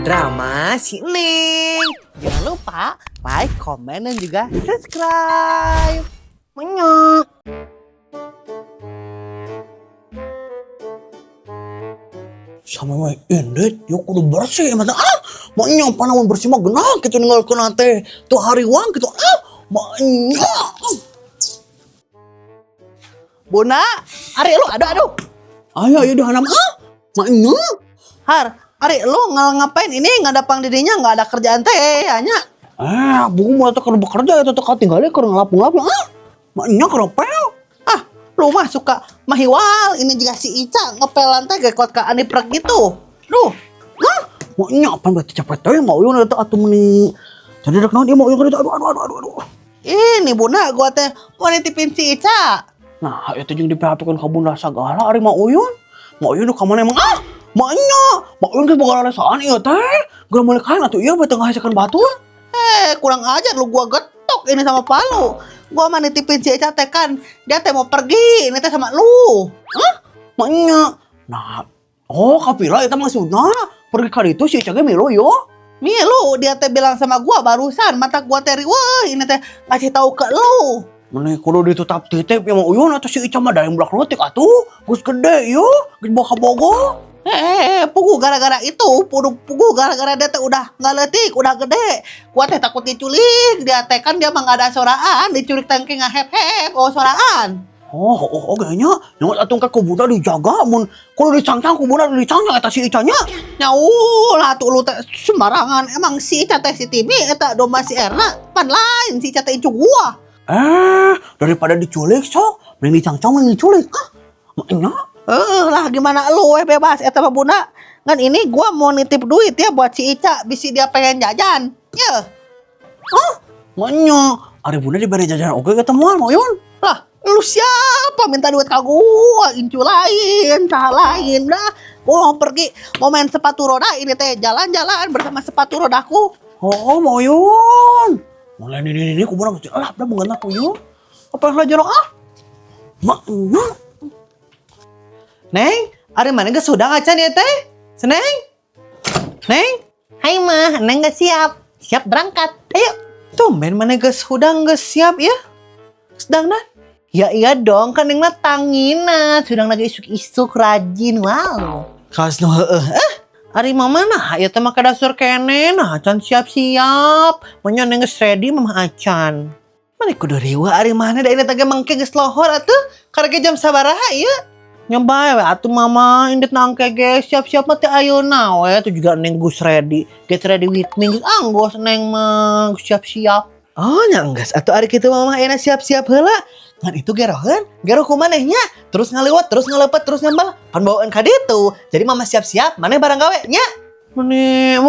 Drama si Neng. Jangan lupa like, komen, dan juga subscribe. Menyok. Sama mah indit, yuk kudu bersih mata maknya panawan bersih mah genah kitu ninggalkeun teh tuh hariwang kitu maknya. Buna, ari lu aduh. Ayo dihanam maknya. Har, ari lu ngapain ini ngadapang dirinya nggak ada kerjaan teh hanya. Buku mau teh keur bekerja eta teh katinggalnya keur ngelapung-lapung maknya keropel. Lu mah suka mahiwal ini juga si Ica ngepel lantai kayak kuat ke aniprek gitu. Duh, Maknya apa berarti cepet teh mau yun eta atuh meni. Jadi rek naon ieu mau yun aduh. ini Buna gua teh mau nitipin si Ica. Nah, itu jeung diperhatikan ka bunda sagala ari mah uyun. Mau uyun ka mana emang maknya, mak uyun geus boga lalesaan ieu teh. Geus meuli kain atuh ieu beuteung ngahasilkeun batur. Kurang ajar lu gua getok ini sama palu. Gua mah nitipin si Ica teh kan dia teh mau pergi, ini teh sama lu. Maknya. Nah, kapila eta maksudna pergi ka ditu si Ica ge milu yo. Milu dia teh bilang sama gua barusan mata gua teh wah ini teh ngasih tahu ke lu. Mane kudu ditutap titip ya mah uyun atuh si Ica mah daeng bulak leutik atuh. Geus gede yo, geus boga-boga. Pugu gara-gara itu, pugu gara-gara dia teh udah nggak letik, udah gede. Gua teh takut diculik, dia teh kan dia mah nggak ada soraan, diculik tangke ngahep-hep, soraan. Kayaknya nyawa atung ka kubuna dijaga mun kudu dicangcang kubuna dicangcang eta si Icanya. Nyaulah tuh lu teh sembarangan, emang si Ica teh si Timi eta domba si Erna, pan lain si Ica teh incu gua. Daripada diculik sok, mending dicangcang mending diculik. Makanya Lah gimana lu bebas eta mah Buna. Kan ini gua mau nitip duit ya buat si Ica, bisi dia pengen jajan. Ya. Makanya ari bunda diberi jajan oke ketemuan mau yun. Lah, lu siapa minta duit ka gua? Incu lain, cah lain dah. Gua mau pergi, mau main sepatu roda ini teh jalan-jalan bersama sepatu rodaku. Mau yun. Mulai ini kubuna mesti elap dah bunga aku yun. Apa yang jorok Maknya. Neng, ari mana geus sudah acan ya teh? Seneng? Neng? Hai mah, Neng geus siap. Siap berangkat. Ayo. Tumben mana geus hudang geus siap ya? Sedang dah? Ya iya dong, kan Neng mah tangina, sedang lagi isuk-isuk rajin. Wow. Kas nu heueuh. Ari mama nah, ya teh mah kadasur kene nah, acan siap-siap. Manya Neng geus ready mama acan. Mana kudu riwa ari mana da ini teh mangke geus lohor atuh. Karege jam sabaraha ieu? Nyoba we atuh mama indet nangke ge siap-siap mah teh ayeuna we tuh juga Neng gus ready. Get ready with me geus anggos Neng mah siap-siap. Nya enggas atuh ari kitu mama ayeuna siap-siap heula. Ngan itu geroheun, gero kumanehnya. Terus ngaliwat, terus ngalepet, terus ngambal. Pan bawaan ka ditu. Jadi mama siap-siap, maneh barang gawe nya. Mane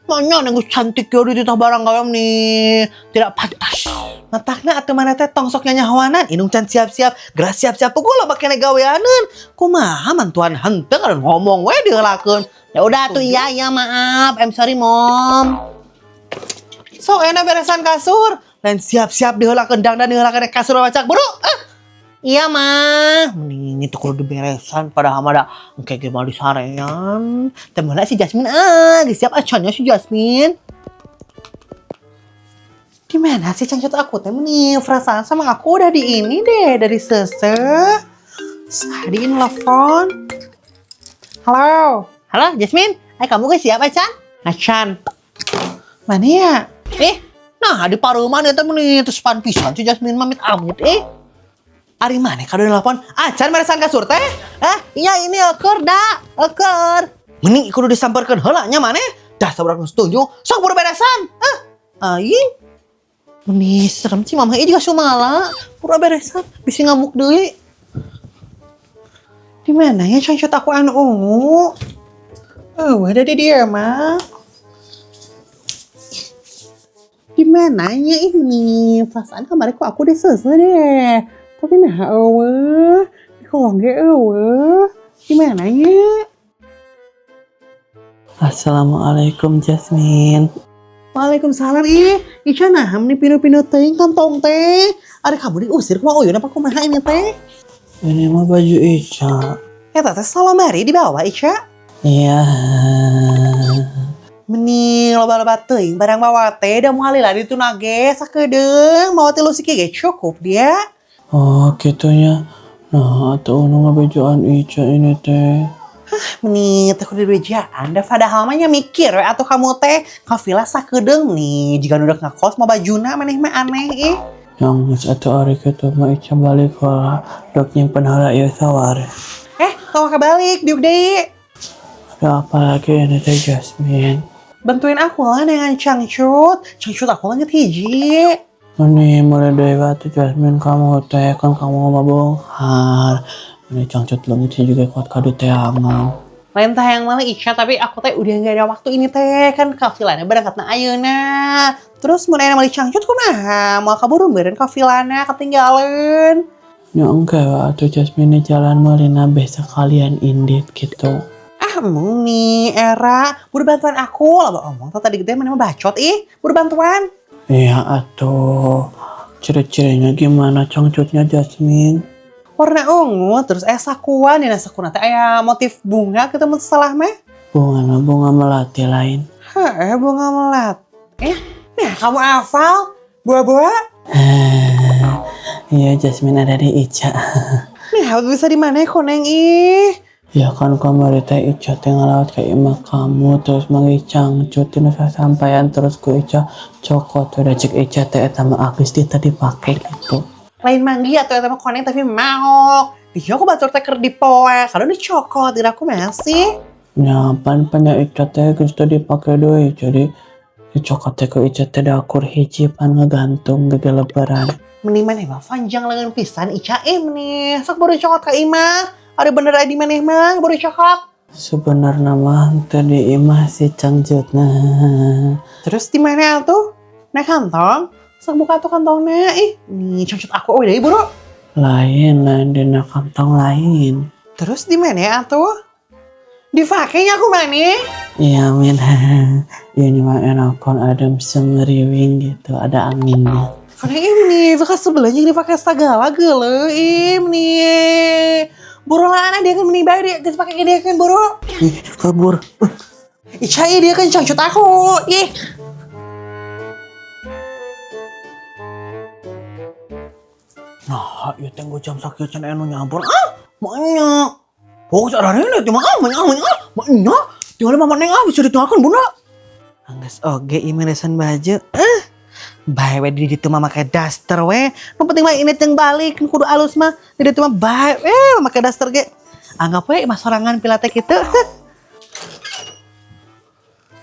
manya Neng gus cantik yo di tah barang gawe nih. Tidak pantas. Matakna atuh mana teh tong sok nyanyahoanan inung can siap-siap geras siap-siap pukul lah bakene gaweaneun kumaha mantuan henteu kan ngomong we diheulakeun ya udah atuh iya maaf I'm sorry mom sok enak beresan kasur lain siap-siap diheulakeun dang dan diheulakeun kasur wacak buru iya mah mending itu kudu diberesan padahal mah da engke ge mah disarean teh meula si Jasmine geus siap acannya si Jasmine. Gimana sih cangcut aku teh nih perasaan sama aku udah di ini deh dari Sese. Di telepon. Halo Jasmine. Kamu gak siap Acan? Acan. Mana ya? Nah di paruman eta nih terus pan pisan si Jasmine mamit amit Ari mana kado telepon? Acan meresan kasur teh? Iya ini eker Mending kudu disamperkeun heula nya maneh. Dah sabar setuju. Sok buru beresan. Aing. Meni serem sih mama juga sumala pura beresan bisa ngamuk deui. Di mana ya cangcut aku anu ungu? Ada di dia mah. Di mana ya ini? Perasaan kemarin kok aku udah selesai deh. Tapi nah kok enggak Di mana ya? Assalamualaikum Jasmine. Waalaikumsalam Ica nah meni pinu-pinu teuing kantong teh. Ari kamu diusir ku uyun apa kumaha ini teh? Ini mah baju Ica. Eta teh salamari di bawah Ica. Iya. Meni loba-loba teuing barang bawa teh da moal lila ditu nage sakedeung mawa 3 siki ge cukup dia. Oh gitunya. Nah atuh nu ngabejaan Ica ini teh. Meni teh kudu bejaan da padahal mah nya mikir we atuh kamu teh ka villa sakedeung nih jika udah ngakos mah bajuna maneh mah aneh ih. Yang satu hari kita mah Ica balik lah. Dok nyimpen heula ieu sawar. Kamu kebalik diuk deui. Ada apa lagi ini teh Jasmine? Bantuin aku lah dengan cangcut. Cangcut aku lah hiji. Ini mulai dari waktu Jasmine kamu teh kan kamu mabongkar. Ini cangcut langit sih juga kuat kado teh aman. Lain teh yang mana Ica tapi aku teh udah gak ada waktu ini teh kan kafilana berangkatna ayeuna. Terus mun aya mali cangcut kumaha? Mau kaburu meureun kafilana ketinggalan. Ya enggak waktu Jasmine jalan melina besok kalian indit gitu. Emang nih era buru bantuan aku lah omong tadi gede mana mah bacot buru bantuan. Iya atuh. Ciri-cirinya gimana cangcutnya Jasmine? Warna ungu terus sakuan dina sakuna teh aya motif bunga gitu mun salah mah. Bunga melati lain. Bunga melat. Nah kamu hafal buah-buah? Iya Jasmine ada di Ica. Nah bisa di mana koneng Ya kan kemarin teh Ica teh ngelawat ke imah kamu terus manggil cangcut tinu sasampean terus ku Ica cokot udah cek Ica teh eta mah habis dia tadi pakai gitu. Lain manggi atau eta mah koneng tapi maok. Dia aku batur teh keur dipoe, kalau dicokot dina aku masih. Ya pan Ica teh geus teu dipake deui jadi dicokot teh ku Ica teh dakur hiji pan ngegantung ge lebaran. Meni maneh mah panjang lengan pisan Ica meni sok baru cokot ka imah. Ada bener di maneh mah baru cokot. Sebenarnya mah teh di imah si cangcutna. Terus di mana tuh? Naik kantong? Sok buka tuh kantongnya. Nih cangcut aku deui buru. Lain dina kantong lain. Terus di mana tuh? Dipakainya aku mana? Iya min. Ini mah enakon adem semeriwing gitu ada anginnya. Karena ini bekas sebelahnya dipakai segala gele nih. Buru lah dia kan menibah dia geus pake dia kan buru. Kabur. Ica dia kan cangcut aku. Nah, ieu teh jam sakit cenah anu nyampur. Maknya. Pokok sadarnya teh mah maknya. Tinggal mama neng bisa dituakeun bunda. Angges oge ieu meresan baju. Bae we di ditu mah make daster we. Nu penting mah ini teng balik kudu alus mah. Di ditu mah bae we make daster ge. Anggap we mah sorangan pilate kitu.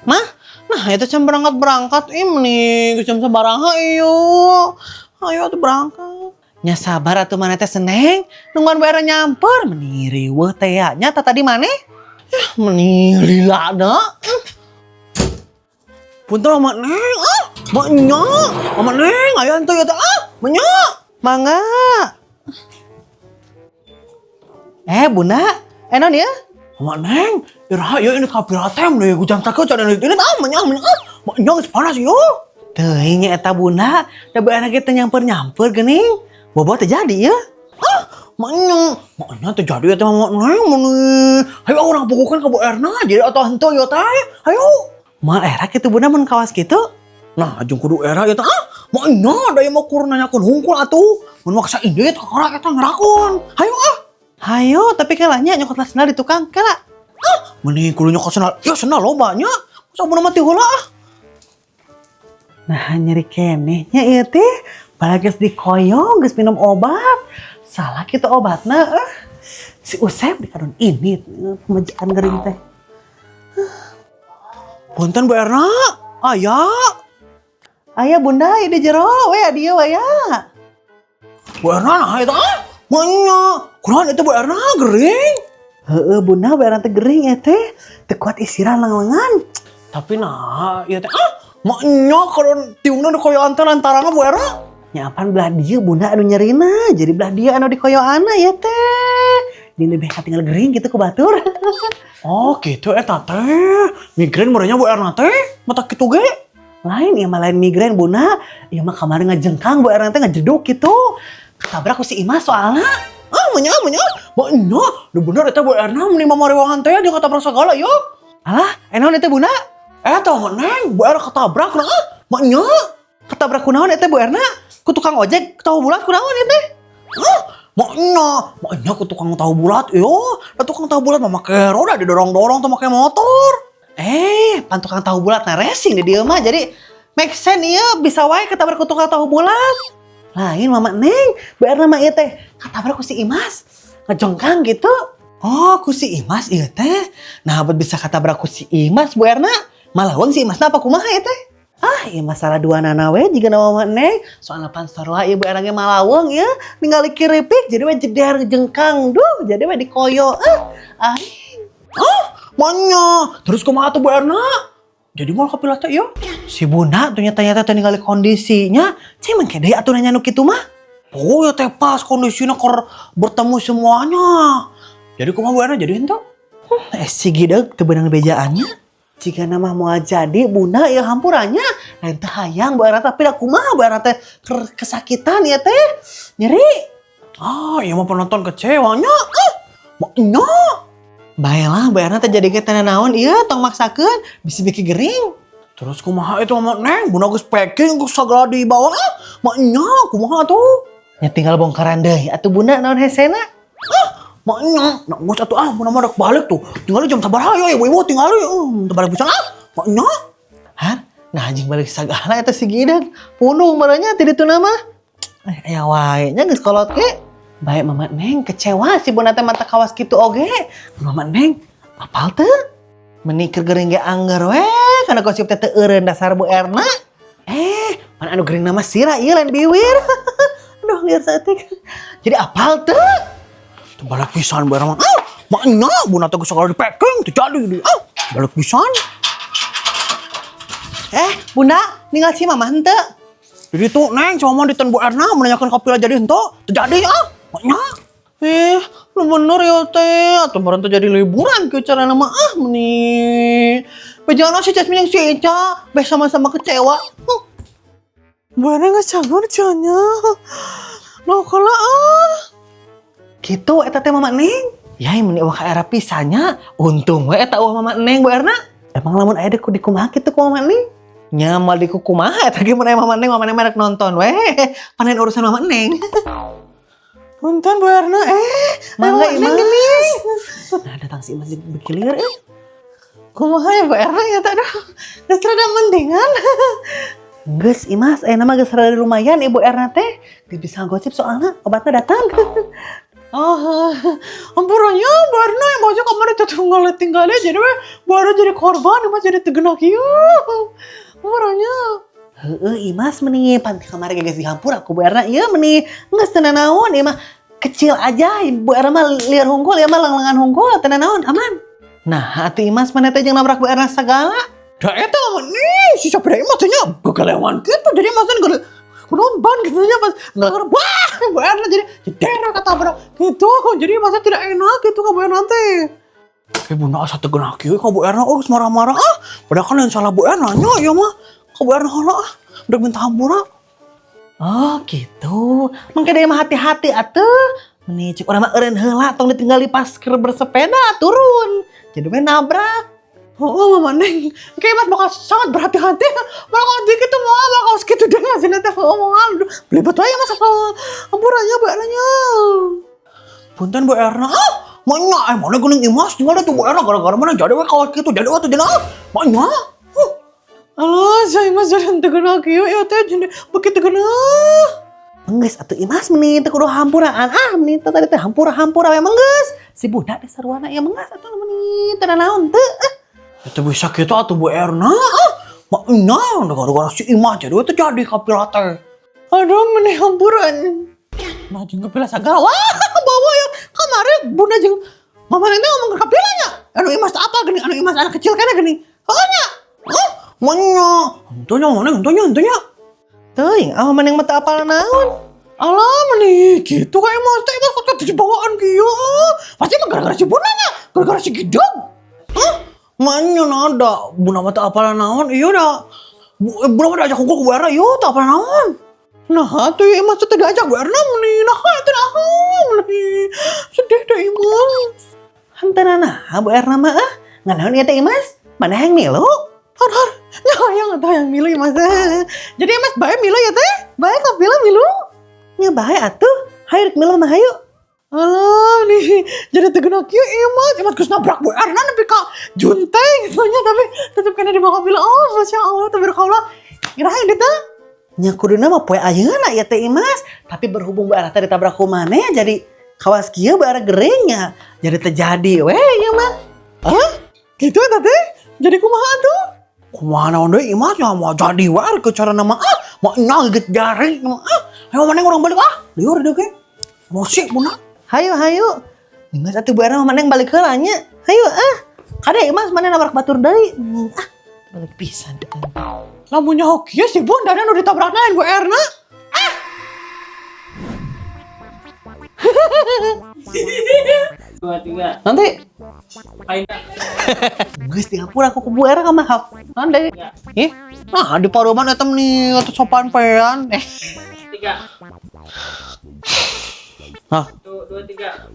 Mah, nah itu jam berangkat ini jam sabaraha ieu. Ayo atuh berangkat. Nya sabar atuh maneh teh seneng. Nungguan bae nyamper meni riweuh teh nya tadi maneh. Meni lila da. Punten Mak Neng. Maknya. Mak Neng aya henteu ya teh. Maknya. Mangga. Bunda, enon ya? Mak Neng, iraha ieu ini kapira tem deui jam sakit cenah ini maknya geus panas ieu. Teuing nya eta Bunda, da beana kita nyamper geuning. Bobo teh jadi ya. Maknya teh jadi eta Mak Neng meuni. Hayu urang pugukeun ka Bu Erna jadi atuh henteu ieu teh. Hayu. Mal era kitu Bunda mun kawas kitu. Nah, jeung kudu era eta maknya da ieu mah kudu nanyakeun hungkul atuh. Mun maksa indit kakara eta ngerakun. Hayu Hayo, tapi kalahnya nyokot lah sendal di tukang kala. Mending kudu nyokot sendal. Ya sendal lobanya. Masa bener mati heula Nah, nyeri kenehnya ieu teh. Bala geus dikoyong, geus minum obat. Salah kitu obatna. Si Usep dikadon ini pemejaan gering teh. Punten Bu Erna. Aya Bunda, ieu di jero we adieu we ya. Bu Erna nah eta maknya. Kunaon eta Bu Erna gering? Heeh Bunda, Bu Erna teh gering ya teh. Teu kuat istirahat lengan-lengan. Tapi nah ieu teh maknya kalau tiungna dikoyoan teh lantaran Bu Erna. Nyapan belah dia Bunda anu nyerina. Jadi belah dia anu dikoyoana ya teh. Dia lebih tinggal gering gitu ke batur. Oh gitu eta teh. Migrain murahnya Bu Erna teh. Mata kitu ge. Lain ya mah lain migrain Bunda. Ieu mah kemarin ngajengkang Bu Erna teh ngajeduk gitu. Ketabrak ku si Ima soalna. Maknya. Udah bener eta Bu Erna meni mamariwangan teh dia katabrak sagala yo. Alah, enaon itu Bunda? Tau Neng, Bu Erna ketabrak nah. Maknya ketabrak kunaon eta Bu Erna? Ku tukang ojek tahu bulat kunaon eta? Maknya ku tukang tahu bulat yo. Da tukang tahu bulat mah make roda didorong-dorong tuh make motor. Pan tukang tahu bulat nah racing di dieu mah jadi make sense ieu bisa wae ketabrak ku tukang tahu bulat. Lain Mama Neng, Bu Erna mah ieu teh ketabrak ku si Imas. Ngejongkang gitu. Oh, ku si Imas ieu teh. Nah, bet bisa ketabrak ku si Imas Bu Erna. Malawang si Imas apa kumaha ya teh? Iya masalah dua nana we jiga nama Mama Neng. Soalnya pan sarua ieu Bu Erna ge malawang ya. Ningali kiripik jadi we jeder jengkang duh, jadi we dikoyo. Manya. Terus kumaha tuh Bu Erna? Jadi moal kapilah teh ieu. Si Bunda ternyata teh ningali kondisinya, cai mangke deui atuh nanya nu kitu mah. Oh ya teh pas kondisinya keur bertemu semuanya. Jadi kumaha Bu Erna jadi henteu? Si gideug teu beunang bejaannya. Jika nama mau jadi Bunda ya hampurannya lain teh hayang Bu Erna tapi da kumaha Bu Erna teh kesakitan ya teh nyeri. Iya mah penonton kecewanya. Maknya baiklah Bu Erna teh jadi ke teh naon ieu tong maksakeun bisa bikin gering. Terus kumaha itu Mama Neng Bunda geus packing geus sagala dibawa. Maknya kumaha tuh? Nya tinggal bongkaran deui atuh Bunda naon hesena. Maknya, nak ngos atuh Bunda mah rek balik tuh. Tinggal jam sabaraha ya ibu-ibu tinggal teu balik pisan Maknya. Nah anjing balik sagala eta si gideug. Punung maranya ti ditu nama. Aya wae nya geus kolot ge. Bae Mama Neng kecewa si Bunda teh mata kawas kitu oge. Mama Neng apal teu? Meuni keur geuring ge angger we kana gosip teh teu eureun dasar Bu Erna. Pan anu geuring nama sira ieu lain biwir. Aduh liar saeutik. Jadi apal teu? Balik pisan Bu Erna. Maknya Bunda teh geus sagala di packing teu jadi. Balik pisan. Bunda, ninggal si Mama henteu? Jadi tuh Neng si Mama diten Bu Erna menanyakan kapilah jadi henteu? Teu jadi maknya. Lu bener ya teh. Atuh baru jadi liburan ke cara nama meni. Bejana si Jasmine yang si Eca beh sama-sama kecewa. Bu Erna geus cager cenah. Noh kala Gitu eta teh Mama Neng. Yai meni eueuh ka era pisahnya. Untung we eta eueuh Mama Neng Bu Erna. Emang lamun aya deku dikumaha kitu ku Mama Neng? Nya mal di kumaha eta ge mun aya Mama Neng merek nonton we. Panen urusan Mama Neng. Punten Bu Erna mangga Imas. Nah datang si Imas bekilir Kumaha ya Bu Erna ya teh geus rada mendingan. Geus Imas nama geus rada lumayan Ibu Erna teh. Bisa gosip soalna obatna datang. Ampurannya Bu Erna yang mau kamari teh tinggalnya jadi we Bu Erna jadi korban Imas jadi tegeuna kieu. Ampurannya Imas meni panti kamari geus dihampur aku Bu Erna ieu meni geus teu naon ieu mah kecil aja Bu Erna mah liar hunggul ieu mah lengan hunggul teu naon aman. Nah atuh Imas mana teh jeung nabrak Bu Erna sagala. Da eta meni si sapeda Imas teh nya gegalewan kitu jadi Imas teh kunaon ban gitu nya pas wah Bu Erna jadi jeder katabrak gitu jadi Imas tidak enak gitu ka Bu Erna teh. Kayak Bunda asa tegeuna kieu ka Bu Erna geus marah-marah padahal kan yang salah Bu Erna nya ieu mah. Kok Bu Erna heula udah minta hampura. Gitu. Mangke deui mah hati-hati atuh. Meni cik urang mah eureun heula tong ditinggali pas keur bersepeda turun. Jadi we nabrak. Mama Neng, kayak Mas bakal sangat berhati-hati. Bakal dikit moal bakal segitu deh ngasih teh moal. Belibet wae Mas hampurannya Bu Ernanya. Punten Bu Erna. Manya mana geuning Imas tinggal tuh Bu Erna gara-gara mana jadi we kawas kitu jadi atuh dina. Manya. Alah, saya Imas jadi tegeuna kieu ya teh jadi begitu tegeuna. Enggeus atuh Imas meni teu kudu hampuraan. Meni tadi teh hampura-hampura we menggeus. Si budak teh sarwana ya menggeus atuh meni teu naon teu. Eta bisa kitu atuh Bu Erna. Maknya gara-gara si Imas jadi teh jadi kapilah teh. Aduh meni hampuran. Nah jeung kapilah sagala. Bawa ya kamari Bunda jeung Mama Neng ngomong kapilah nya. Anu Imas apa geuning anu Imas anak kecil kana geuning. Heuh nya. Manya, entunya mana entunya. Teuing, maneng mata apal naon? Alah, meni gitu kayak Mas teh Mas kok dibawaan kieu. Pasti mah gara-gara si Bunda nya, gara-gara si Gidog. Manya nada, Bunda mata apal naon? Ieu da. Bunda mah diajak hungkul ke Bu Erna, ieu teu apal naon. Nah, atuh ieu Mas teh diajak Bu Erna meni. Nah, teu naon meni. Sedih teh Imas. Hanteunana Bu Erna mah nganaon ieu teh Imas? Mana yang milu? Har, yang yang milu ya mas. Jadi mas baik milu ya teh? Baik kok bilang milu? Ya baik atuh. Hayu rek milu mah hayu. Alah nih, jadi tegena kieu mas geus nabrak Bu Erna nepi ka junteng nya tapi tetep kena dibawa bilang oh masya Allah tabarakallah. Kirain dia teh. Nya kuduna mah poe ayeuna ya teh Imas, tapi berhubung Bu Erna teh ditabrak ku maneh jadi kawas kieu Bu Erna gerenya. Jadi terjadi we ya mah. Hah? Gitu eta teh? Jadi kumaha tuh? Kumaha naon deui Imas nya mau jadi wae ke cara nama mau nyaget jari ayo maneh urang balik liur deui ge. Musik bunah. Hayu Imas atuh Bu Erna maneh balik heula nya. Hayu Kade Imas maneh nabrak batur deui. Balik pisan. Lamunnya hokieu si Bunda nu ditabrak naon Bu Erna? Dua, tiga. Nanti Ayo. geus di hapur aku ke Bu Erna ka mah. Nanti. Di paruman eta nih atuh sopan pean. Tiga. Hah? Dua, tiga.